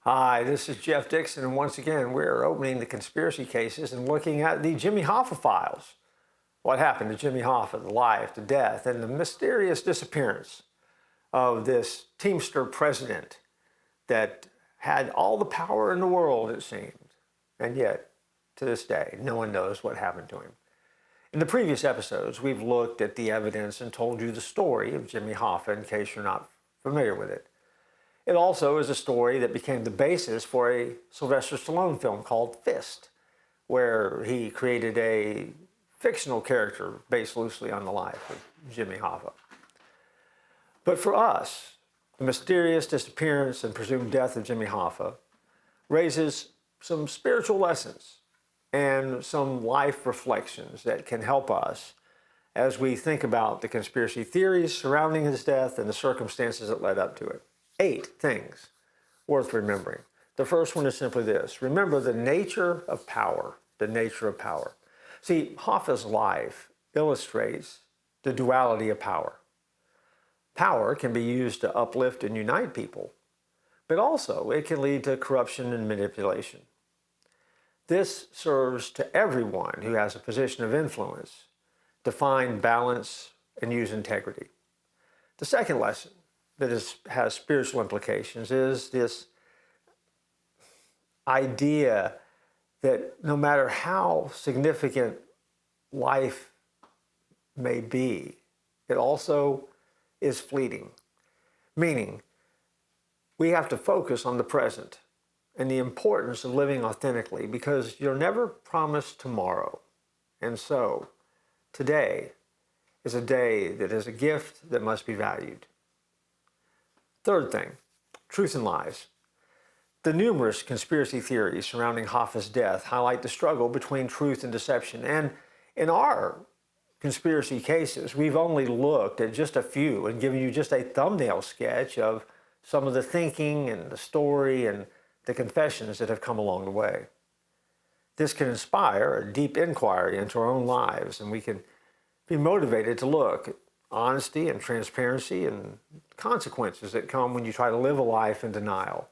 Hi, this is Jeff Dixon, and once again, we're opening the conspiracy cases and looking at the Jimmy Hoffa files. What happened to Jimmy Hoffa, the life, the death, and the mysterious disappearance of this Teamster president that had all the power in the world, it seemed. And yet, to this day, no one knows what happened to him. In the previous episodes, we've looked at the evidence and told you the story of Jimmy Hoffa in case you're not familiar with it. It also is a story that became the basis for a Sylvester Stallone film called Fist, where he created a fictional character based loosely on the life of Jimmy Hoffa. But for us, the mysterious disappearance and presumed death of Jimmy Hoffa raises some spiritual lessons and some life reflections that can help us as we think about the conspiracy theories surrounding his death and the circumstances that led up to it. 8 things worth remembering. The first one is simply this: remember the nature of power. The nature of power. See, Hoffa's life illustrates the duality of power. Power can be used to uplift and unite people, but also it can lead to corruption and manipulation. This serves to everyone who has a position of influence to find balance and use integrity. The second lesson that has spiritual implications is this idea that no matter how significant life may be, it also is fleeting. Meaning, we have to focus on the present and the importance of living authentically, because you're never promised tomorrow. And so, today is a day that is a gift that must be valued. Third thing, truth and lies. The numerous conspiracy theories surrounding Hoffa's death highlight the struggle between truth and deception. And in our conspiracy cases, we've only looked at just a few and given you just a thumbnail sketch of some of the thinking and the story and the confessions that have come along the way. This can inspire a deep inquiry into our own lives, and we can be motivated to look at honesty and transparency and consequences that come when you try to live a life in denial.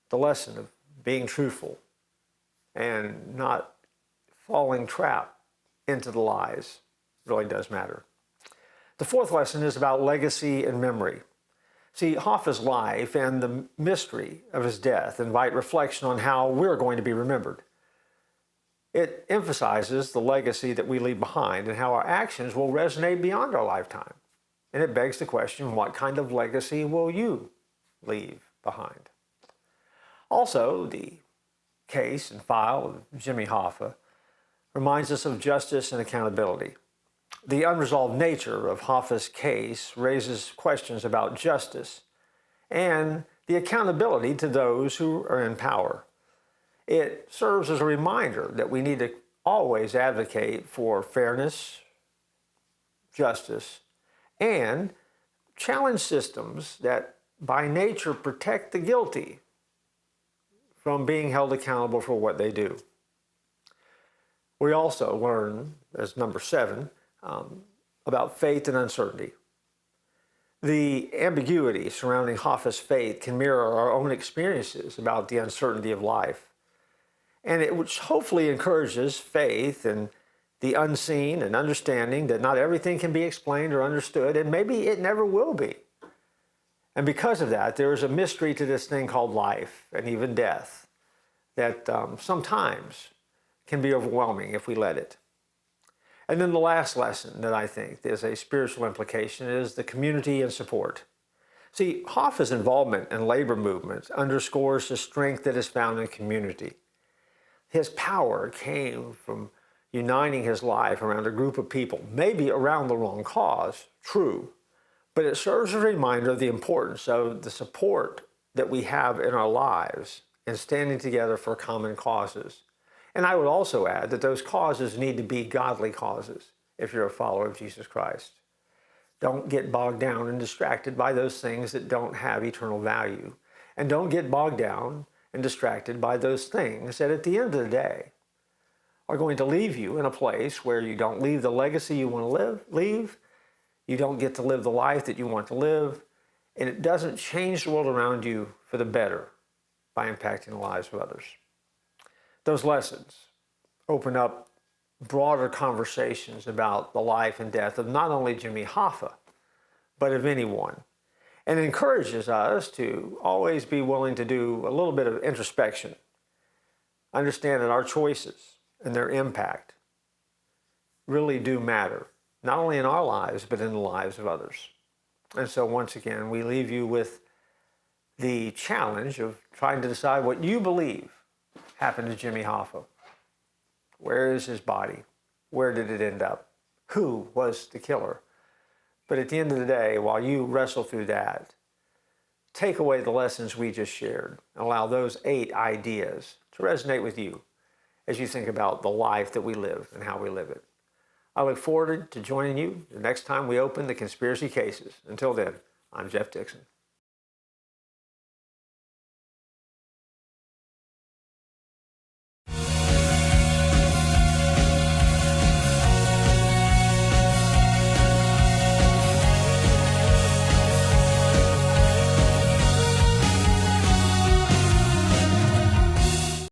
The lesson of being truthful and not falling trap into the lies really does matter. The fourth lesson is about legacy and memory. See, Hoffa's life and the mystery of his death invite reflection on how we're going to be remembered. It emphasizes the legacy that we leave behind and how our actions will resonate beyond our lifetime. And it begs the question, what kind of legacy will you leave behind? Also, the case and file of Jimmy Hoffa reminds us of justice and accountability. The unresolved nature of Hoffa's case raises questions about justice and the accountability to those who are in power. It serves as a reminder that we need to always advocate for fairness, justice, and challenge systems that by nature protect the guilty from being held accountable for what they do. We also learn, as number 7, about faith and uncertainty. The ambiguity surrounding Hoffa's faith can mirror our own experiences about the uncertainty of life. And it which hopefully encourages faith in the unseen and understanding that not everything can be explained or understood, and maybe it never will be. And because of that, there is a mystery to this thing called life and even death that sometimes can be overwhelming if we let it. And then the last lesson that I think is a spiritual implication is the community and support. See, Hoffa's involvement in labor movements underscores the strength that is found in community. His power came from uniting his life around a group of people, maybe around the wrong cause, true, but it serves as a reminder of the importance of the support that we have in our lives and standing together for common causes. And I would also add that those causes need to be godly causes if you're a follower of Jesus Christ. Don't get bogged down and distracted by those things that don't have eternal value. And don't get bogged down and distracted by those things that at the end of the day are going to leave you in a place where you don't leave the legacy you want to leave, you don't get to live the life that you want to live, and it doesn't change the world around you for the better. by impacting the lives of others. Those lessons open up broader conversations about the life and death of not only Jimmy Hoffa, but of anyone, and encourages us to always be willing to do a little bit of introspection, understand that our choices and their impact really do matter, not only in our lives, but in the lives of others. And so once again, we leave you with the challenge of trying to decide what you believe happened to Jimmy Hoffa. Where is his body? Where did it end up? Who was the killer? But at the end of the day, while you wrestle through that, take away the lessons we just shared and allow those 8 ideas to resonate with you as you think about the life that we live and how we live it. I look forward to joining you the next time we open the conspiracy cases. Until then, I'm Jeff Dixon.